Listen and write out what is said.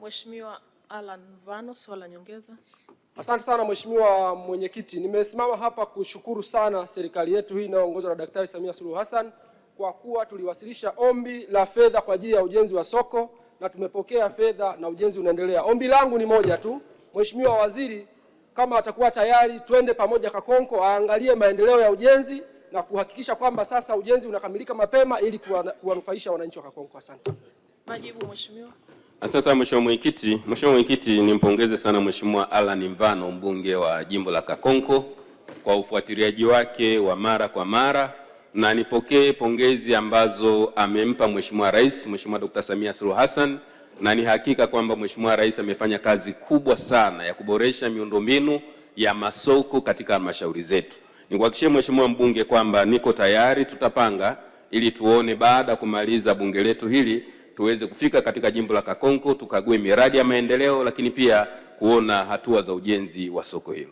Mheshimiwa Alan Mvano, swali la nyongeza. Asante sana Mheshimiwa Mwenyekiti. Nimesimama hapa kushukuru sana serikali yetu hii inayoongozwa na Daktari Samia Suluhu Hassan kwa kuwa tuliwasilisha ombi la fedha kwa ajili ya ujenzi wa soko na tumepokea fedha na ujenzi unaendelea. Ombi langu ni moja tu, Mheshimiwa Waziri kama atakuwa tayari twende pamoja Kakonko aangalie maendeleo ya ujenzi na kuhakikisha kwamba sasa ujenzi unakamilika mapema ili kuwanufaisha wananchi wa Kakonko. Asante. Majibu Mheshimiwa. Asante Mheshimiwa Mwenyekiti. Mheshimiwa Mwenyekiti, nimpongeze sana Mheshimiwa Alan Mvano, mbunge wa jimbo la Kakonko kwa ufuatiliaji wake wa mara kwa mara, na nipokee pongezi ambazo amempa Mheshimiwa Rais, Mheshimiwa Dr. Samia Suluhu Hassan, na ni hakika kwamba Mheshimiwa Rais amefanya kazi kubwa sana ya kuboresha miundombinu ya masoko katika halmashauri zetu. Nikuhakikishie Mheshimiwa mbunge kwamba niko tayari, tutapanga ili tuone baada ya kumaliza bunge letu hili tuweze kufika katika jimbo la Kakonko tukague miradi ya maendeleo, lakini pia kuona hatua za ujenzi wa soko hilo.